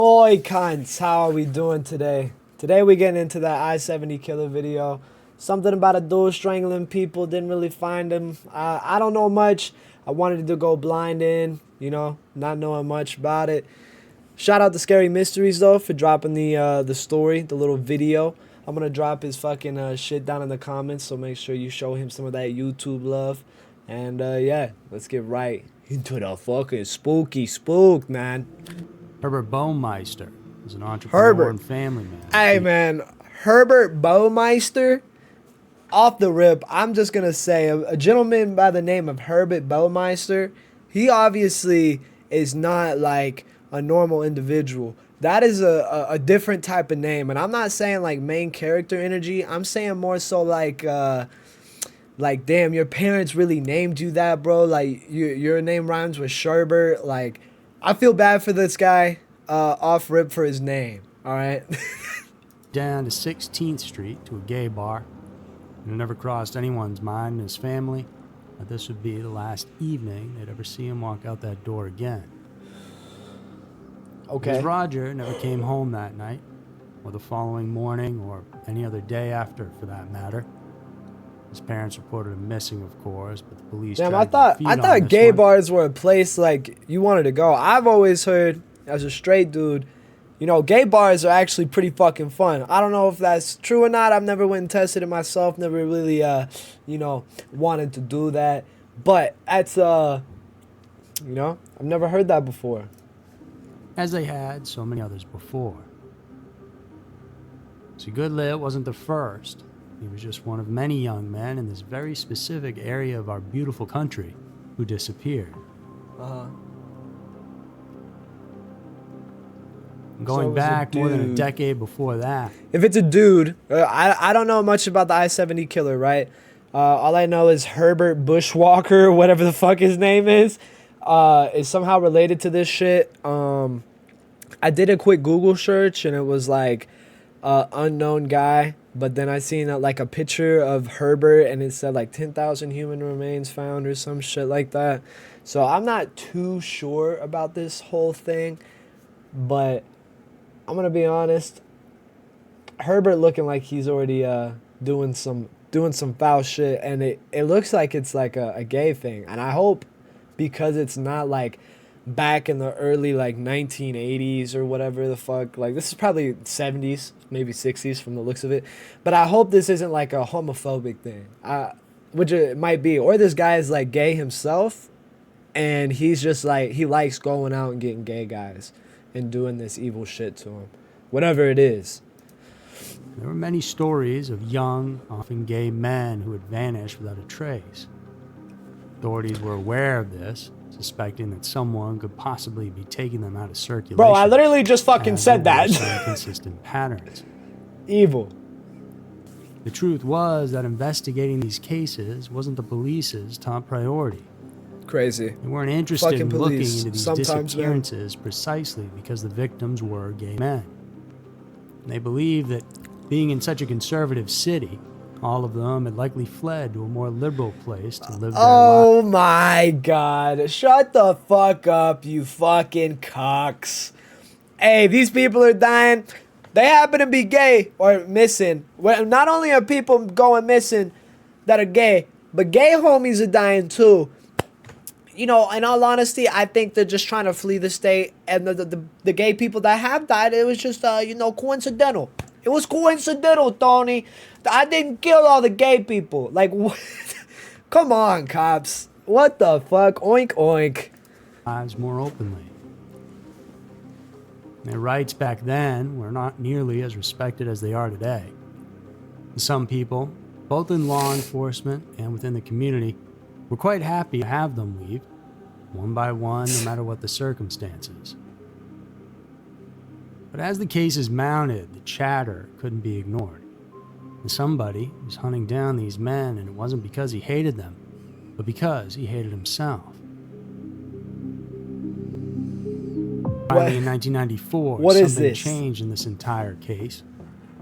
Oi, cunts, how are we doing today? Today we getting into that I-70 killer video. Something about a dude strangling people, didn't really find him. I don't know much. I wanted to go blind in, not knowing much about it. Shout out to Scary Mysteries though for dropping the story, the little video. I'm gonna drop his fucking shit down in the comments, so make sure you show him some of that YouTube love. And yeah, let's get right into the fucking spooky spook, man. Herbert Baumeister is an entrepreneur Herbert. and family man. Hey man, Herbert Baumeister, off the rip, I'm just gonna say a gentleman by the name of Herbert Baumeister, he obviously is not like a normal individual. That is a different type of name, and I'm not saying like main character energy. I'm saying more so like damn, your parents really named you that, bro. Like your name rhymes with Sherbert. Like, I feel bad for this guy, off rip for his name. All right. Down to 16th Street to a gay bar. And it never crossed anyone's mind and his family that this would be the last evening they'd ever see him walk out that door again. Okay. Because Roger never came home that night, or the following morning, or any other day after, for that matter. His parents reported him missing, of course, but the police. Damn, dragged I their feet on thought this gay one. bars were a place like you wanted to go. I've always heard, as a straight dude, gay bars are actually pretty fucking fun. I don't know if that's true or not. I've never went and tested it myself. Never really, wanted to do that. But that's, I've never heard that before. As they had so many others before. See, Goodlit wasn't the first. He was just one of many young men in this very specific area of our beautiful country who disappeared. Uh-huh. Going So it was a back more than a dude. decade before that. If it's a dude, I don't know much about the I-70 killer, right? All I know is Herbert Bushwalker, whatever the fuck his name is somehow related to this shit. I did a quick Google search and it was like unknown guy, but then I seen like a picture of Herbert and it said like 10,000 human remains found or some shit like that. So I'm not too sure about this whole thing, but I'm gonna be honest. Herbert looking like he's already doing some foul shit, and it looks like it's like a gay thing, and I hope, because it's not like back in the early like 1980s or whatever the fuck, like this is probably 70s, maybe 60s from the looks of it, but I hope this isn't like a homophobic thing, which it might be, or this guy is like gay himself and he's just like, he likes going out and getting gay guys and doing this evil shit to him, whatever it is. There were many stories of young, often gay men who had vanished without a trace. Authorities were aware of this, suspecting that someone could possibly be taking them out of circulation. Bro, I literally just fucking said that. Inconsistent patterns. Evil. The truth was that investigating these cases wasn't the police's top priority. Crazy. They weren't interested Fucking in looking police. into these Sometimes, disappearances precisely because the victims were gay men. And they believed that, being in such a conservative city, all of them had likely fled to a more liberal place to live their lives. Oh my god. Shut the fuck up, you fucking cocks. Hey, these people are dying. They happen to be gay or missing. Well, not only are people going missing that are gay, but gay homies are dying too. In all honesty, I think they're just trying to flee the state, and the gay people that have died, it was just, coincidental. It was coincidental, Tony. I didn't kill all the gay people. Like, what? Come on, cops. What the fuck? Oink, oink. Lives more openly. Their rights back then were not nearly as respected as they are today. Some people, both in law enforcement and within the community, were quite happy to have them leave, one by one, no matter what the circumstances. But as the cases mounted, the chatter couldn't be ignored. And somebody was hunting down these men, and it wasn't because he hated them, but because he hated himself. Finally, in 1994, What is something this? changed in this entire case.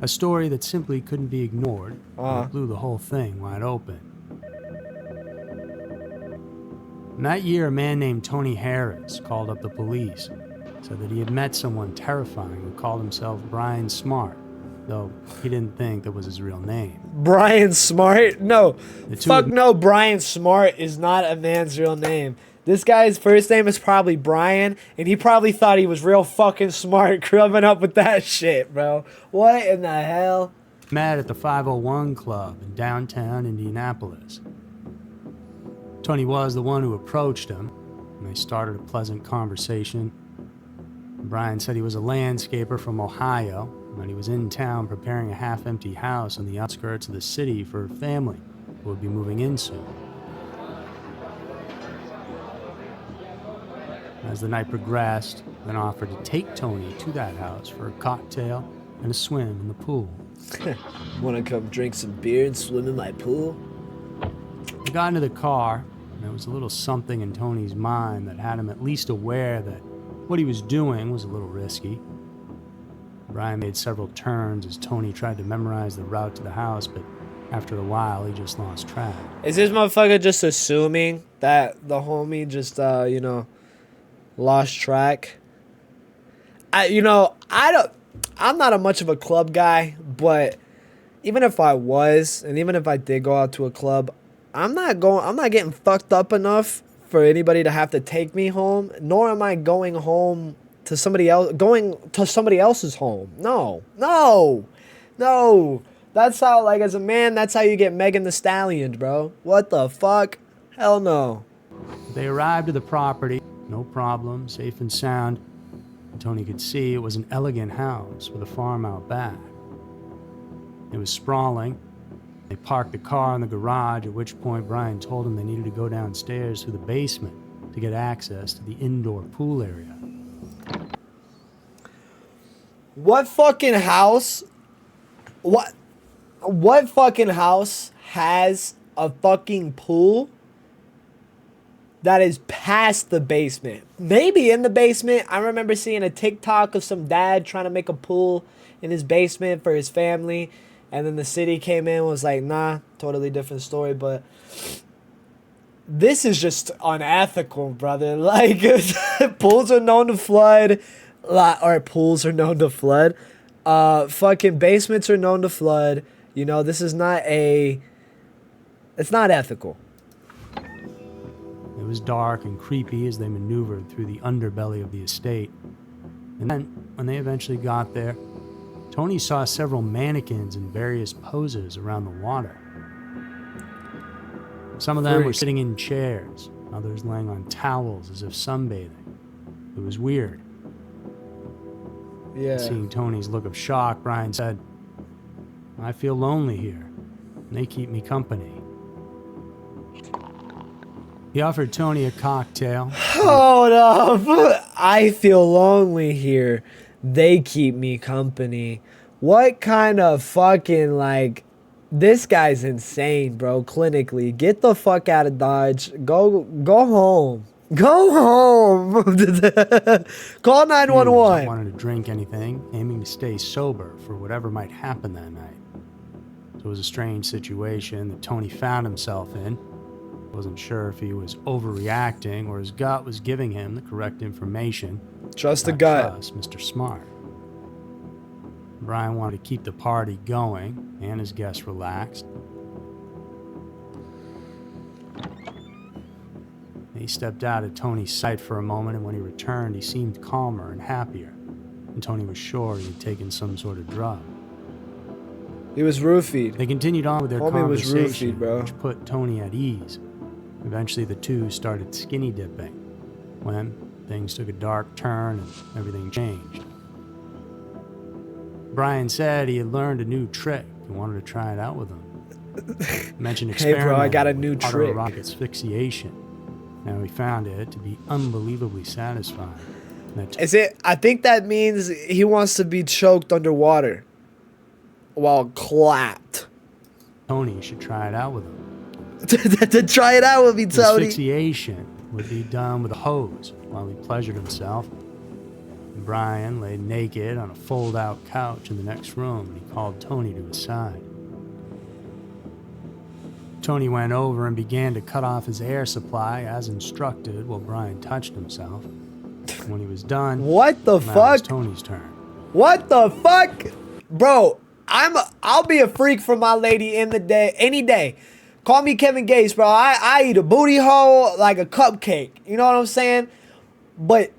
A story that simply couldn't be ignored, and it blew the whole thing wide open. In that year, a man named Tony Harris called up the police. said that he had met someone terrifying who called himself Brian Smart, though he didn't think that was his real name. Brian Smart? No. The two Fuck of- no, Brian Smart is not a man's real name. This guy's first name is probably Brian, and he probably thought he was real fucking smart growing up with that shit, bro. What in the hell? Met at the 501 Club in downtown Indianapolis. Tony was the one who approached him, and they started a pleasant conversation. Brian said he was a landscaper from Ohio, and that he was in town preparing a half-empty house on the outskirts of the city for a family who would be moving in soon. As the night progressed, Ben offered to take Tony to that house for a cocktail and a swim in the pool. Wanna come drink some beer and swim in my pool? They got into the car, and there was a little something in Tony's mind that had him at least aware that what he was doing was a little risky. Brian made several turns as Tony tried to memorize the route to the house, but after a while, he just lost track. Is this motherfucker just assuming that the homie just, lost track? I'm not much of a club guy, but even if I was, and even if I did go out to a club, I'm not getting fucked up enough for anybody to have to take me home, nor am I going to somebody else's home. No. That's how, like, as a man, that's how you get Megan Thee Stallion, bro. What the fuck? Hell no. They arrived at the property, no problem, safe and sound. Tony could see it was an elegant house with a farm out back. It was sprawling. They parked the car in the garage, at which point Brian told them they needed to go downstairs through the basement to get access to the indoor pool area. What fucking house? What fucking house has a fucking pool that is past the basement? Maybe in the basement. I remember seeing a TikTok of some dad trying to make a pool in his basement for his family, and then the city came in and was like, nah, totally different story. But this is just unethical, brother. Like, pools are known to flood, or pools are known to flood. Fucking basements are known to flood. You know, this is not it's not ethical. It was dark and creepy as they maneuvered through the underbelly of the estate. And then, when they eventually got there, Tony saw several mannequins in various poses around the water. Some of them were sitting in chairs, others laying on towels as if sunbathing. It was weird. Yeah. Seeing Tony's look of shock, Brian said, "I feel lonely here, and they keep me company." He offered Tony a cocktail. Hold up. I feel lonely here. They keep me company. What kind of fucking, like, this guy's insane, bro, clinically. Get the fuck out of Dodge. Go home. Go home. Call 911. He wanted to drink anything, aiming to stay sober for whatever might happen that night. So it was a strange situation that Tony found himself in. Wasn't sure if he was overreacting or his gut was giving him the correct information. Trust the Not gut. trust Mr. Smart. Brian wanted to keep the party going and his guests relaxed. He stepped out of Tony's sight for a moment, and when he returned, he seemed calmer and happier. And Tony was sure he had taken some sort of drug. He was roofied. They continued on with their Homie was conversation, roofied, bro. which put Tony at ease. Eventually, the two started skinny dipping, when things took a dark turn and everything changed. Brian said he had learned a new trick and wanted to try it out with him. He mentioned Hey, bro, I got a experimenting new with trick. autoerotic asphyxiation. Now he found it to be unbelievably satisfying. I think that means he wants to be choked underwater while clapped. Tony should try it out with him. To try it out with me, The Tony. asphyxiation would be done with a hose while he pleasured himself. Brian lay naked on a fold-out couch in the next room, and he called Tony to his side. Tony went over and began to cut off his air supply as instructed while Brian touched himself. When he was done, What the now it was fuck? Tony's turn. What the fuck? Bro, I'll be a freak for my lady in the day, any day. Call me Kevin Gates, bro. I eat a booty hole like a cupcake. You know what I'm saying? But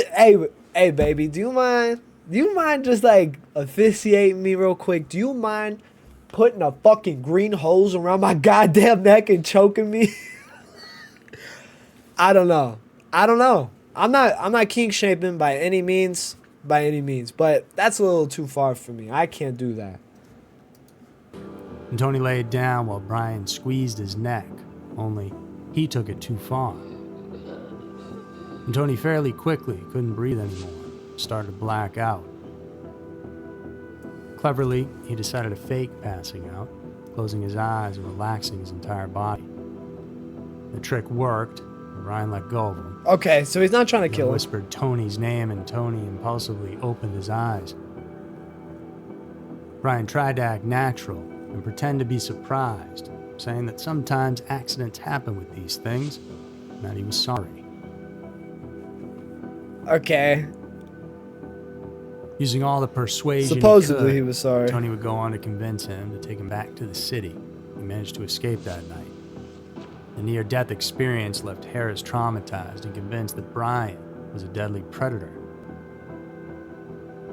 hey baby, do you mind just like officiating me real quick? Do you mind putting a fucking green hose around my goddamn neck and choking me? I don't know. I'm not kink shaping by any means, but that's a little too far for me. I can't do that. And Tony laid down while Brian squeezed his neck, only he took it too far. And Tony fairly quickly couldn't breathe anymore, started to black out. Cleverly, he decided to fake passing out, closing his eyes and relaxing his entire body. The trick worked, and Brian let go of him. Okay, so he's not trying to He kill him. whispered Tony's name, and Tony impulsively opened his eyes. Brian tried to act natural and pretend to be surprised, saying that sometimes accidents happen with these things, and that he was sorry. Okay. Using all the persuasion Supposedly he could, was sorry. Tony would go on to convince him to take him back to the city. He managed to escape that night. The near-death experience left Harris traumatized and convinced that Brian was a deadly predator.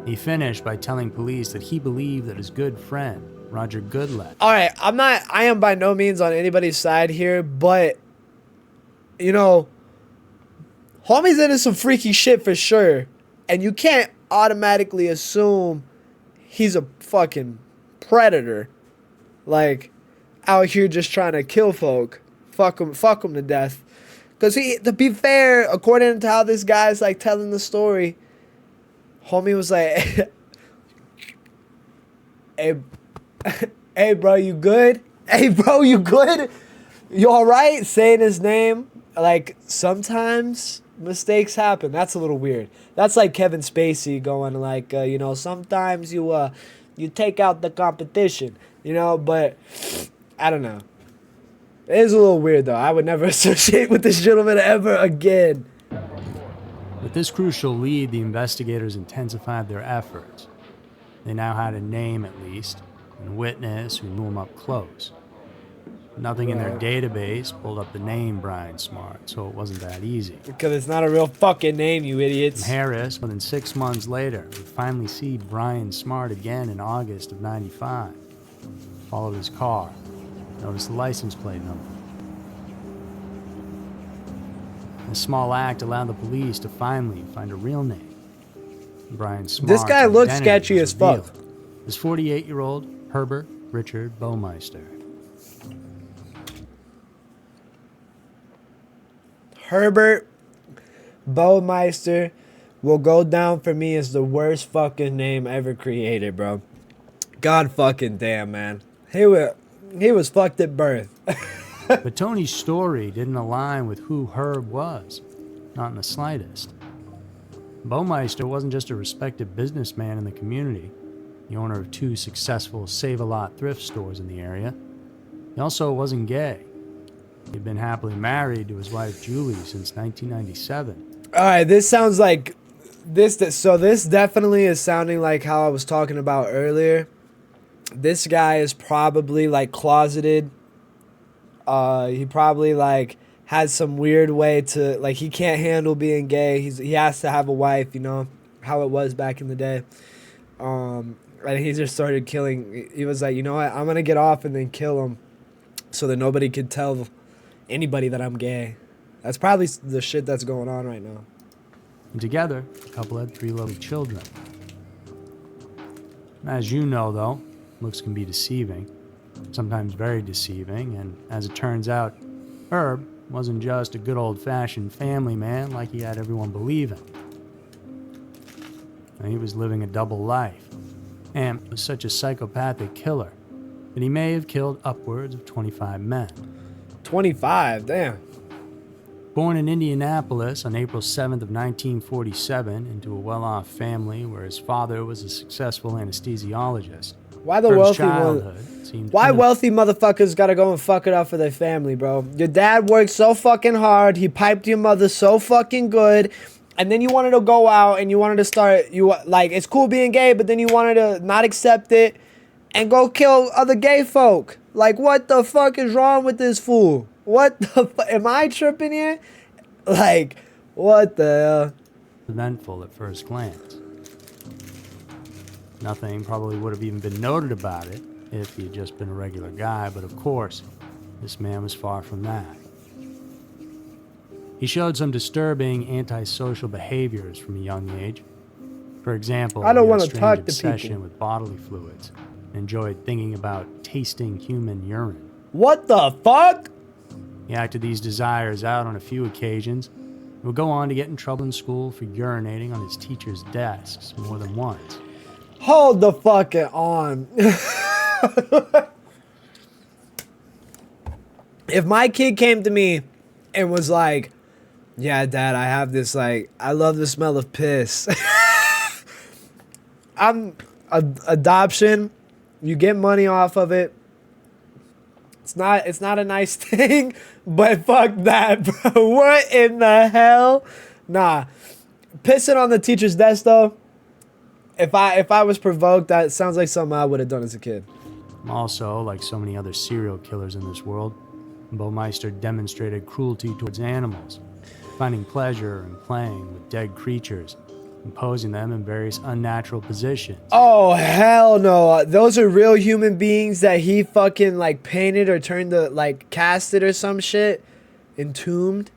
He finished by telling police that he believed that his good friend, Roger Goodlet, All right, I am by no means on anybody's side here, but you know, homie's into some freaky shit for sure, and you can't automatically assume he's a fucking predator, like out here just trying to kill folk, fuck him to death. Cause to be fair, according to how this guy's like telling the story, homie was like, hey. Hey, bro, you good? Hey, bro, you good? You all right? Saying his name. Like, sometimes mistakes happen. That's a little weird. That's like Kevin Spacey going like, sometimes you take out the competition, but I don't know. It is a little weird, though. I would never associate with this gentleman ever again. With this crucial lead, the investigators intensified their efforts. They now had a name, at least, and a witness who knew him up close. Nothing in their database pulled up the name Brian Smart, so it wasn't that easy. Because it's not a real fucking name, you idiots. And Harris, more than 6 months later, would finally see Brian Smart again in August of '95. Followed his car, noticed the license plate number. A small act allowed the police to finally find a real name. Brian Smart. This guy looks sketchy as fuck. His 48-year-old Herbert Richard Baumeister. Herbert Baumeister will go down for me as the worst fucking name ever created, bro. God fucking damn, man. He was fucked at birth. But Tony's story didn't align with who Herb was, not in the slightest. Baumeister wasn't just a respected businessman in the community, the owner of 2 successful Save-A-Lot thrift stores in the area. He also wasn't gay. He'd been happily married to his wife Julie since 1997. All right, this sounds like this. So this definitely is sounding like how I was talking about earlier. This guy is probably like closeted. He probably like has some weird way to like he can't handle being gay. He has to have a wife, how it was back in the day. And he just started killing. He was like, you know what? I'm gonna get off and then kill him, so that nobody could tell anybody that I'm gay. That's probably the shit that's going on right now. And together, the couple had 3 lovely children. As you know, though, looks can be deceiving, sometimes very deceiving, and as it turns out, Herb wasn't just a good old-fashioned family man like he had everyone believing. He was living a double life, and was such a psychopathic killer that he may have killed upwards of 25 men. 25, damn. Born in Indianapolis on April 7th of 1947 into a well-off family where his father was a successful anesthesiologist, Why the Herb's wealthy childhood seemed Why wealthy motherfuckers gotta go and fuck it up for their family, bro? Your dad worked so fucking hard. He piped your mother so fucking good. And then you wanted to go out and you wanted to start, it's cool being gay, but then you wanted to not accept it and go kill other gay folk. Like, what the fuck is wrong with this fool? What the fuck? Am I tripping here? Like, what the hell? eventful at first glance. Nothing probably would have even been noted about it if he had just been a regular guy, but of course, this man was far from that. He showed some disturbing antisocial behaviors from a young age. For example, I don't he had a wanna strange talk to obsession people. with bodily fluids and enjoyed thinking about tasting human urine. What the fuck? He acted these desires out on a few occasions and would go on to get in trouble in school for urinating on his teachers' desks more than once. Hold the fucking on. If my kid came to me and was like, yeah, Dad, I have this, I love the smell of piss. Adoption, you get money off of it. It's not a nice thing, but fuck that, bro. What in the hell? Nah. Pissing on the teacher's desk, though, if I was provoked, that sounds like something I would have done as a kid. Also, like so many other serial killers in this world, Baumeister demonstrated cruelty towards animals, finding pleasure in playing with dead creatures and posing them in various unnatural positions. Oh, hell no. Those are real human beings that he fucking, painted or turned to, casted or some shit. Entombed.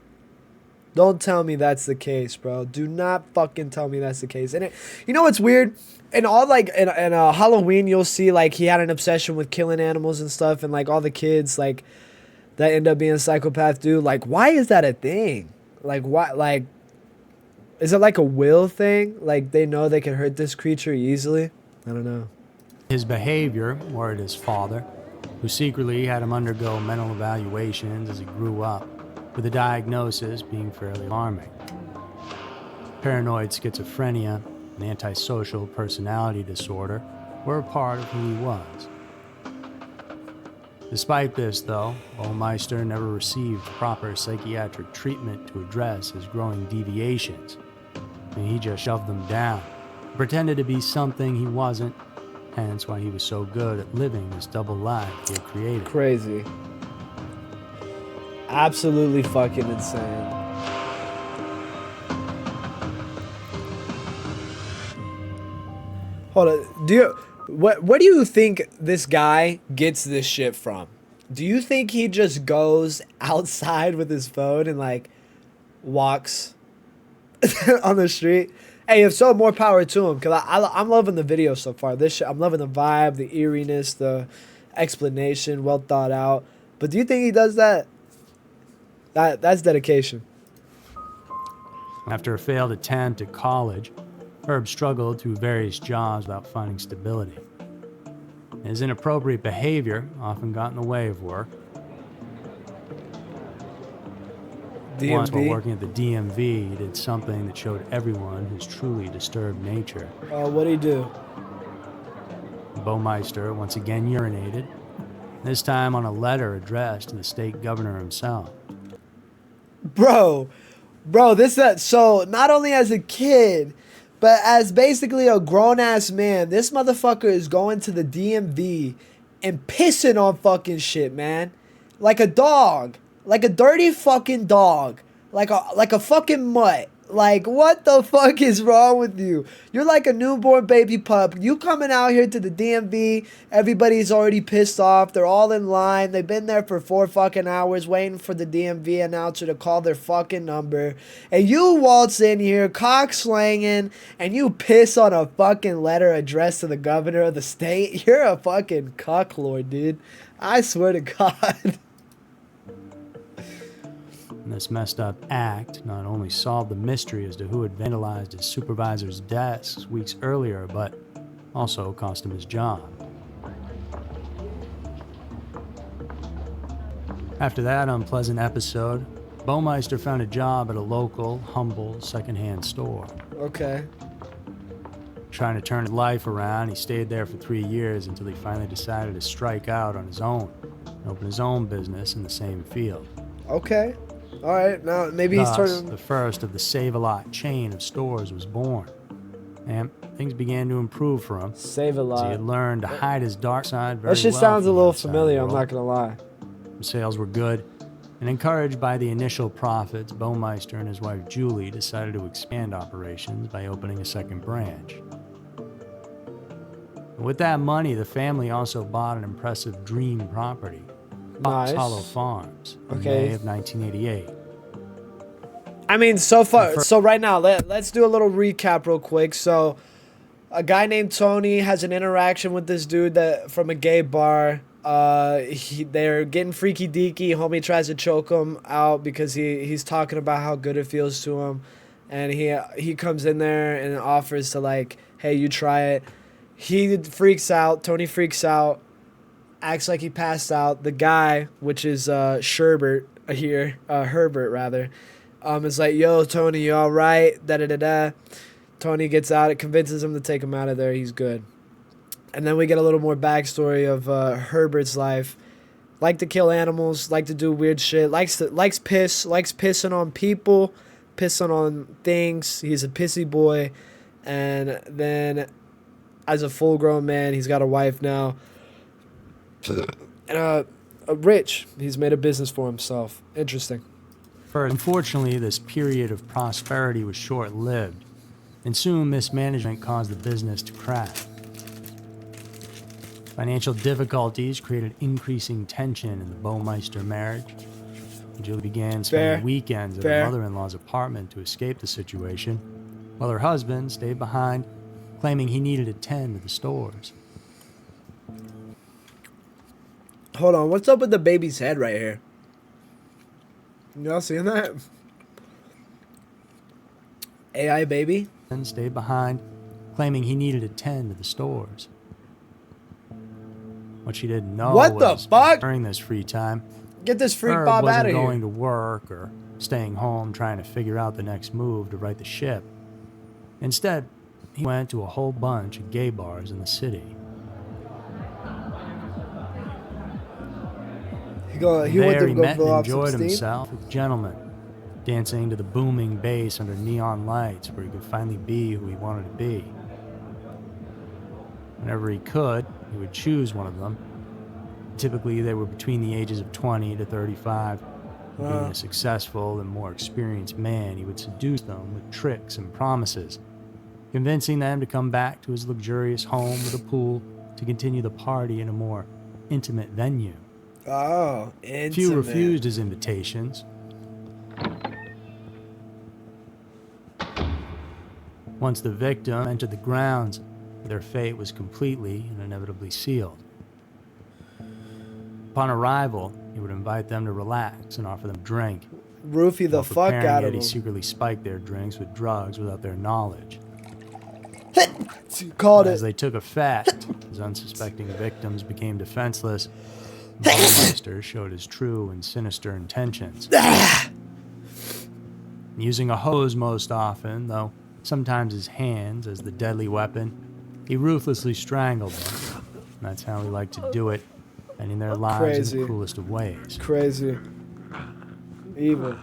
Don't tell me that's the case, bro. Do not fucking tell me that's the case. And you know what's weird? In all, in Halloween, you'll see, he had an obsession with killing animals and stuff. And, all the kids, that end up being psychopath dude. Why is that a thing? Why, is it a will thing? They know they can hurt this creature easily? I don't know. His behavior worried his father, who secretly had him undergo mental evaluations as he grew up, with the diagnosis being fairly alarming. Paranoid schizophrenia and antisocial personality disorder were a part of who he was. Despite this, though, Baumeister never received proper psychiatric treatment to address his growing deviations. He just shoved them down, pretended to be something he wasn't, hence why he was so good at living this double life he had created. Crazy. Absolutely fucking insane. Hold on. Where do you think this guy gets this shit from? Do you think he just goes outside with his phone and walks on the street? Hey, if so, more power to him, because I'm loving the video so far. This shit, I'm loving the vibe, the eeriness, the explanation, well thought out. But do you think he does that? That's dedication. After a failed attempt at college, Herb struggled through various jobs without finding stability. His inappropriate behavior often got in the way of work. Once, while DMV? working at the DMV, he did something that showed everyone his truly disturbed nature. What'd he do? Baumeister once again urinated, this time on a letter addressed to the state governor himself. Bro, so not only as a kid, but as basically a grown-ass man, this motherfucker is going to the DMV and pissing on fucking shit, man. Like a dog. Like a dirty fucking dog. Like a fucking mutt. What the fuck is wrong with you? You're like a newborn baby pup. You coming out here to the DMV, everybody's already pissed off. They're all in line. They've been there for 4 fucking hours waiting for the DMV announcer to call their fucking number. And you waltz in here, cock slanging, and you piss on a fucking letter addressed to the governor of the state. You're a fucking cucklord, dude. I swear to God. And this messed up act not only solved the mystery as to who had vandalized his supervisor's desks weeks earlier, but also cost him his job. After that unpleasant episode, Baumeister found a job at a local, humble, secondhand store. Okay. Trying to turn his life around, he stayed there for 3 years until he finally decided to strike out on his own and open his own business in the same field. Okay. All right. Now maybe he's Thus, turning. the first of the Save-A-Lot chain of stores was born. And things began to improve for him Save a as he lot. had learned to hide his dark side very That shit well sounds a from the little outside familiar. I'm world. not gonna lie. Sales were good, and encouraged by the initial profits, Baumeister and his wife Julie decided to expand operations by opening a second branch. With that money, the family also bought an impressive dream property, Fox Nice. Hollow Farms, in Okay. May of 1988. I mean, so far, so right now, let's do a little recap real quick. So, a guy named Tony has an interaction with this dude that from a gay bar. They're getting freaky deaky. Homie tries to choke him out because he's talking about how good it feels to him, and he comes in there and offers to like, hey, you try it. He freaks out. Tony freaks out, acts like he passed out. The guy, which is Sherbert here, Herbert rather, is like, yo, Tony, you all right? Da da da da. Tony gets out. It convinces him to take him out of there. He's good. And then we get a little more backstory of Herbert's life. Like to kill animals, like to do weird shit, likes pissing on people, pissing on things. He's a pissy boy. And then as a full grown man, he's got a wife now. And rich. He's made a business for himself. Interesting. First, unfortunately, this period of prosperity was short-lived, and soon mismanagement caused the business to crash. Financial difficulties created increasing tension in the Baumeister marriage. Julie began spending Fair. weekends at Fair. her mother-in-law's apartment to escape the situation, while her husband stayed behind, claiming he needed to tend to the stores. Hold on. What's up with the baby's head right here? Y'all seeing that? AI baby? And stayed behind, claiming he needed to tend to the stores. What she didn't know What the was fuck? during this free time, Get this freak Herb Bob out wasn't of going here. to work or staying home trying to figure out the next move to right the ship. Instead, he went to a whole bunch of gay bars in the city. He There, went to he go met and blow off some enjoyed steam. himself with gentlemen, dancing to the booming bass under neon lights where he could finally be who he wanted to be. Whenever he could, he would choose one of them. Typically, they were between the ages of 20 to 35. Being a successful and more experienced man, he would seduce them with tricks and promises, convincing them to come back to his luxurious home with a pool to continue the party in a more intimate venue. Oh, intimate. Few refused his invitations. Once the victim entered the grounds, their fate was completely and inevitably sealed. Upon arrival, he would invite them to relax and offer them a drink. Roofie the While fuck preparing out it, of he him. secretly spiked their drinks with drugs without their knowledge. Called As it. they took effect, his unsuspecting victims became defenseless. Baumeister showed his true and sinister intentions. Using a hose most often, though sometimes his hands as the deadly weapon, he ruthlessly strangled them. And that's how he liked to do it, ending their lives in Crazy. the cruelest of ways. Crazy. Evil.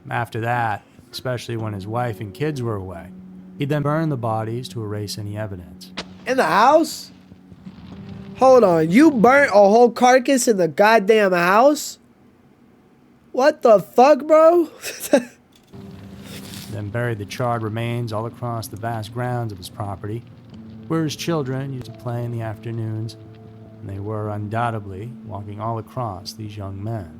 After that, especially when his wife and kids were away, he'd then burn the bodies to erase any evidence. In the house? Hold on. You burnt a whole carcass in the goddamn house? What the fuck, bro? Then buried the charred remains all across the vast grounds of his property, where his children used to play in the afternoons, and they were undoubtedly walking all across these young men.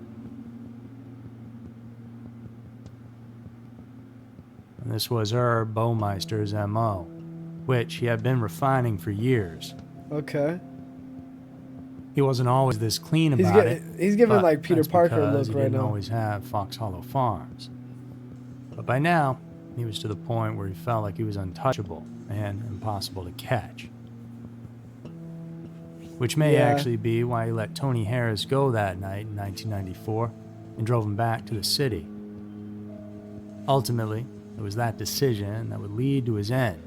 And this was Herb Baumeister's M.O., which he had been refining for years. Okay. He wasn't always this clean He's about it. he's giving but like Peter that's Parker because look he right didn't now. always have Fox Hollow Farms. But by now, he was to the point where he felt like he was untouchable and impossible to catch. Which may Yeah. actually be why he let Tony Harris go that night in 1994 and drove him back to the city. Ultimately, it was that decision that would lead to his end.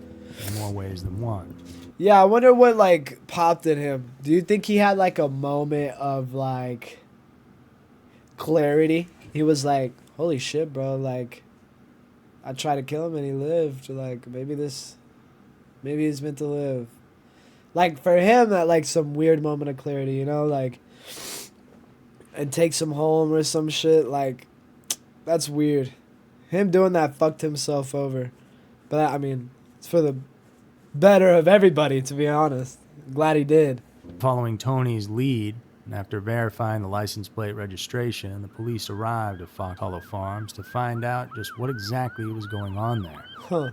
in more ways than one. Yeah, I wonder what like popped in him. Do you think he had like a moment of like clarity? He was like, "Holy shit, bro! Like, I tried to kill him and he lived. Like, maybe he's meant to live." Like for him, that like some weird moment of clarity, you know, like, and takes him home or some shit. Like, that's weird. Him doing that fucked himself over. But I mean, it's for the better of everybody, to be honest. Glad he did. Following Tony's lead, and after verifying the license plate registration, the police arrived at Fox Hollow Farms to find out just what exactly was going on there. Huh.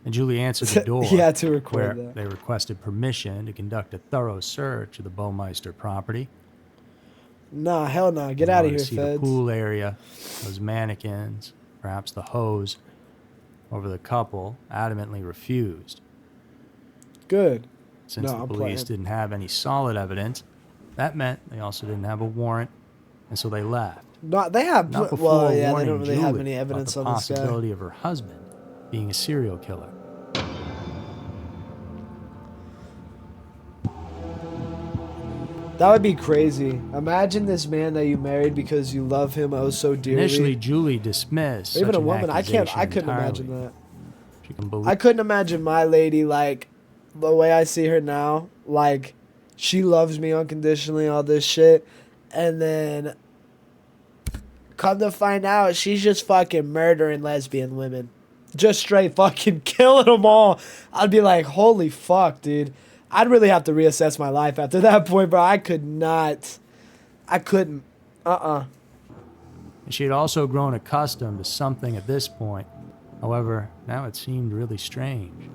And Julie answered the door, He had to where record that. they requested permission to conduct a thorough search of the Baumeister property. Nah, hell nah. Get They out of wanted here, to see the feds. pool area, those mannequins, perhaps the hose. However, the couple adamantly refused. Good. Since No, the I'm police playing. didn't have any solid evidence, that meant they also didn't have a warrant, and so they left. Not they have. Not before Well, yeah, they warning don't really have Julie any evidence about on the this guy. possibility of her husband being a serial killer. That would be crazy. Imagine this man that you married because you love him oh so dearly. Initially, Julie dismissed or even such a an woman. I couldn't accusation imagine entirely. that. She can believe I couldn't imagine my lady like the way I see her now. Like she loves me unconditionally, all this shit, and then come to find out she's just fucking murdering lesbian women, just straight fucking killing them all. I'd be like, holy fuck, dude. I'd really have to reassess my life after that point, bro. I couldn't. And she had also grown accustomed to something at this point. However, now it seemed really strange.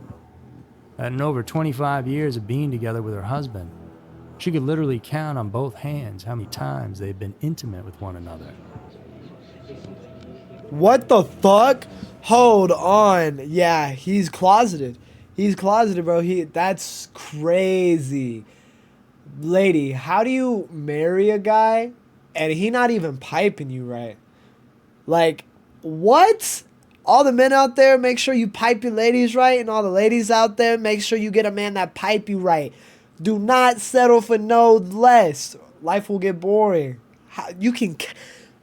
That in over 25 years of being together with her husband, she could literally count on both hands how many times they had been intimate with one another. What the fuck? Hold on. Yeah, he's closeted. He's closeted, bro. That's crazy. Lady, how do you marry a guy and he not even piping you right? Like, what? All the men out there, make sure you pipe your ladies right, and all the ladies out there, make sure you get a man that pipe you right. Do not settle for no less. Life will get boring.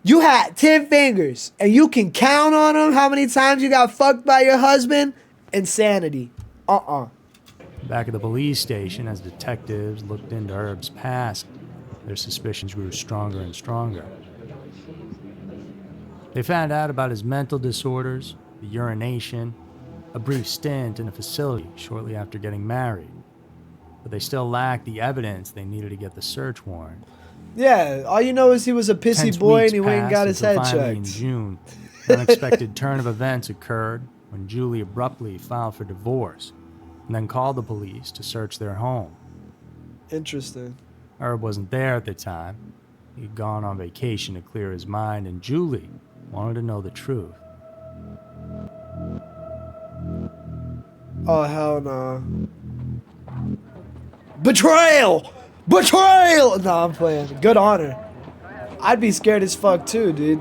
You had 10 fingers, and you can count on them how many times you got fucked by your husband? Insanity. Back at the police station, as detectives looked into Herb's past, their suspicions grew stronger and stronger. They found out about his mental disorders, the urination, a brief stint in a facility shortly after getting married. But they still lacked the evidence they needed to get the search warrant. Yeah, all you know is he was a pissy Tense boy weeks and he went and passed got his until head finally in checked. June, an unexpected turn of events occurred when Julie abruptly filed for divorce and then called the police to search their home. Interesting. Herb wasn't there at the time. He'd gone on vacation to clear his mind, and Julie wanted to know the truth. Oh, hell no. Betrayal! Betrayal! No, I'm playing. Good on her. I'd be scared as fuck too, dude.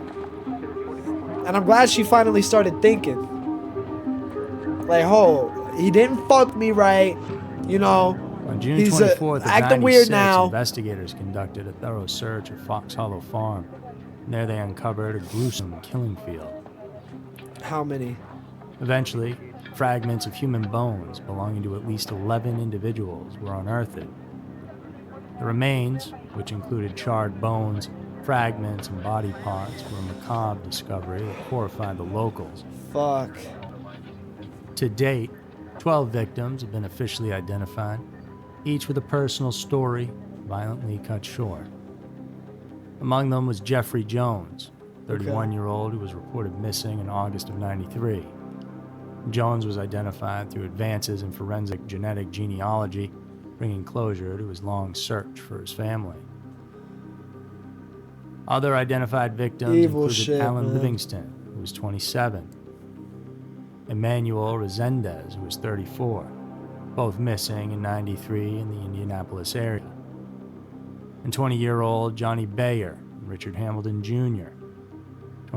And I'm glad she finally started thinking. Like, he didn't fuck me right. You know, On June he's 24th of acting 96, weird now. investigators conducted a thorough search of Fox Hollow Farm. And there they uncovered a gruesome killing field. How many? Eventually, fragments of human bones belonging to at least 11 individuals were unearthed. The remains, which included charred bones, fragments, and body parts, were a macabre discovery that horrified the locals. Fuck. To date, 12 victims have been officially identified, each with a personal story violently cut short. Among them was Jeffrey Jones, 31-year-old who was reported missing in August of '93. Jones was identified through advances in forensic genetic genealogy, bringing closure to his long search for his family. Other identified victims Evil included shit, Alan man. Livingston, who was 27, Emmanuel Resendez, who was 34, both missing in '93 in the Indianapolis area, and 20-year-old Johnny Bayer and Richard Hamilton Jr.,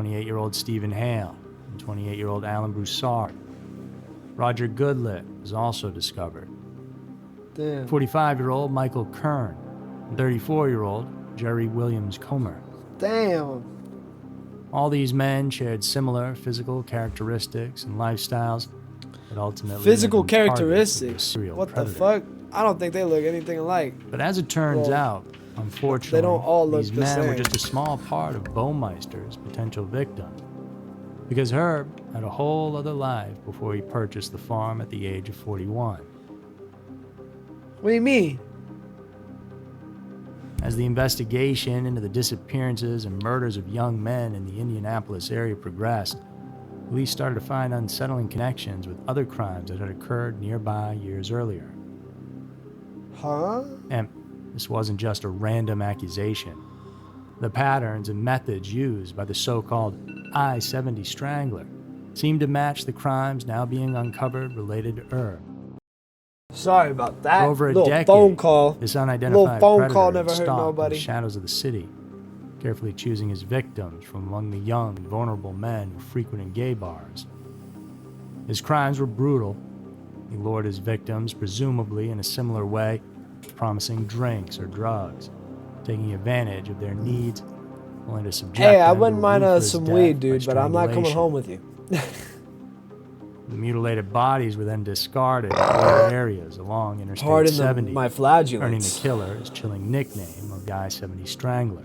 28-year-old Stephen Hale, and 28-year-old Alan Broussard. Roger Goodlett was also discovered. Damn. 45-year-old Michael Kern, and 34-year-old Jerry Williams Comer. Damn. All these men shared similar physical characteristics and lifestyles that ultimately Physical made them targets of the characteristics. serial What predator. the fuck? I don't think they look anything alike. But as it turns Well, out, unfortunately, they don't all look these the men were same. just a small part of Baumeister's potential victims. Because Herb had a whole other life before he purchased the farm at the age of 41. What do you mean? As the investigation into the disappearances and murders of young men in the Indianapolis area progressed, police started to find unsettling connections with other crimes that had occurred nearby years earlier. Huh? And this wasn't just a random accusation. The patterns and methods used by the so-called I-70 Strangler seemed to match the crimes now being uncovered related to Herb. Sorry about that. For over a little decade, phone call. this unidentified Little phone predator call had never hurt stalked in nobody. the shadows of the city, carefully choosing his victims from among the young and vulnerable men who frequented gay bars. His crimes were brutal. He lured his victims, presumably in a similar way, promising drinks or drugs, taking advantage of their needs, only to subject Hey, I them to wouldn't a mind ruthless some death weed, by dude, but I'm not coming strangulation. home with you. The mutilated bodies were then discarded in other areas along Interstate Pardon 70, my earning the flatulence. killer his chilling nickname of the I-70 Strangler.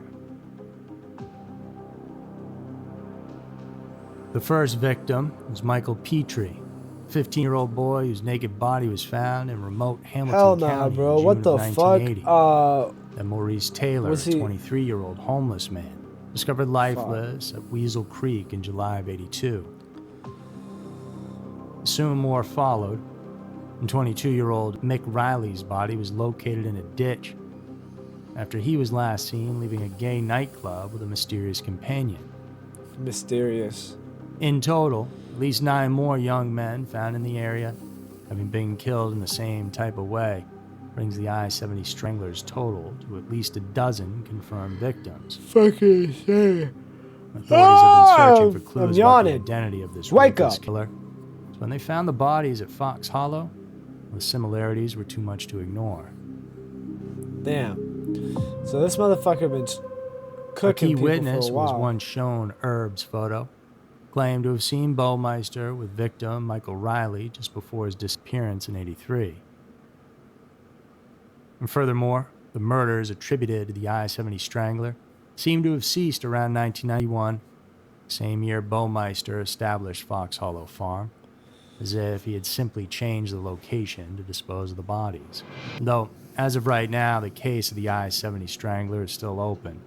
The first victim was Michael Petrie, a 15-year-old boy whose naked body was found in remote Hamilton Hell nah, County bro. in June What of the fuck? 1980. And Maurice Taylor, a was he- 23-year-old homeless man, discovered lifeless at Weasel Creek in July of '82. Soon more followed, and 22-year-old Mick Riley's body was located in a ditch after he was last seen leaving a gay nightclub with a mysterious companion. Mysterious. In total, at least 9 more young men found in the area, having been killed in the same type of way, brings the I-70 Strangler's total to at least a dozen confirmed victims. Fucking shit. Authorities have been searching for I'm clues about the yawning. identity of this Wake ruthless up. killer. So when they found the bodies at Fox Hollow, the similarities were too much to ignore. Damn. So this motherfucker been A cooking key people witness for a was while. one shown Herb's photo, claimed to have seen Baumeister with victim Michael Riley just before his disappearance in '83. And furthermore, the murders attributed to the I-70 Strangler seemed to have ceased around 1991, same year Baumeister established Fox Hollow Farm, as if he had simply changed the location to dispose of the bodies. Though, as of right now, the case of the I-70 Strangler is still open,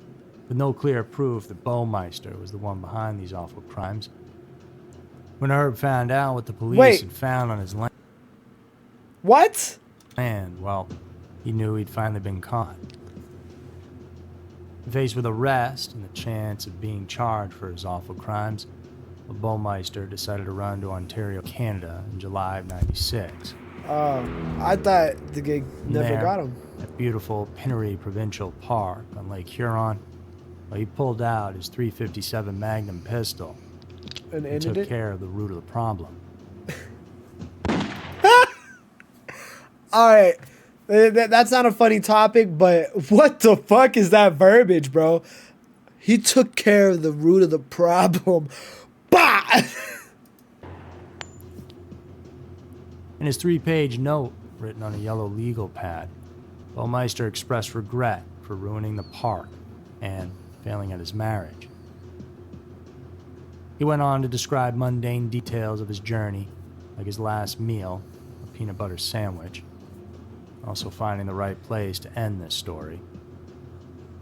with no clear proof that Baumeister was the one behind these awful crimes. When Herb found out what the police Wait. had found on his What? land, well, he knew he'd finally been caught. Faced with arrest and the chance of being charged for his awful crimes, Baumeister decided to run to Ontario, Canada in July of '96. I thought the gig never There, got him. At beautiful Pinnery Provincial Park on Lake Huron, well, he pulled out his .357 Magnum pistol And and ended took it. care of the root of the problem. All right. That's not a funny topic, but what the fuck is that verbiage, bro? He took care of the root of the problem. Bah! In his 3-page note, written on a yellow legal pad, Baumeister expressed regret for ruining the park and failing at his marriage. He went on to describe mundane details of his journey, like his last meal, a peanut butter sandwich, also finding the right place to end this story.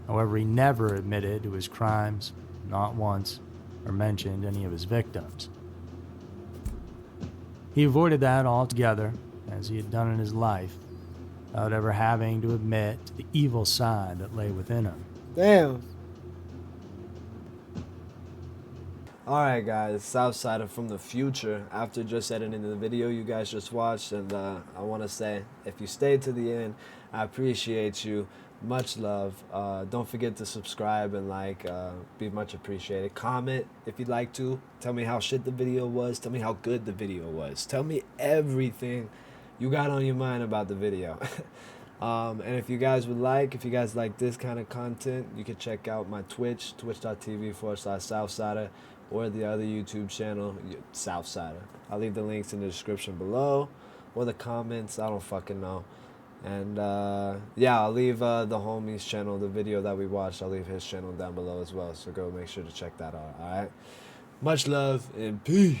However, he never admitted to his crimes, not once, or mentioned any of his victims. He avoided that altogether, as he had done in his life, without ever having to admit to the evil side that lay within him. Damn. Alright guys, Southsider from the future. After just editing the video you guys just watched, and I want to say, if you stayed to the end, I appreciate you. Much love. Don't forget to subscribe and like. Be much appreciated. Comment if you'd like to. Tell me how shit the video was. Tell me how good the video was. Tell me everything you got on your mind about the video. And if you guys would like, if you guys like this kind of content, you can check out my Twitch, twitch.tv/Southsider, or the other YouTube channel, Southsider. I'll leave the links in the description below, or the comments, I don't fucking know. And yeah, I'll leave the homie's channel, the video that we watched, I'll leave his channel down below as well, so go make sure to check that out, alright? Much love and peace.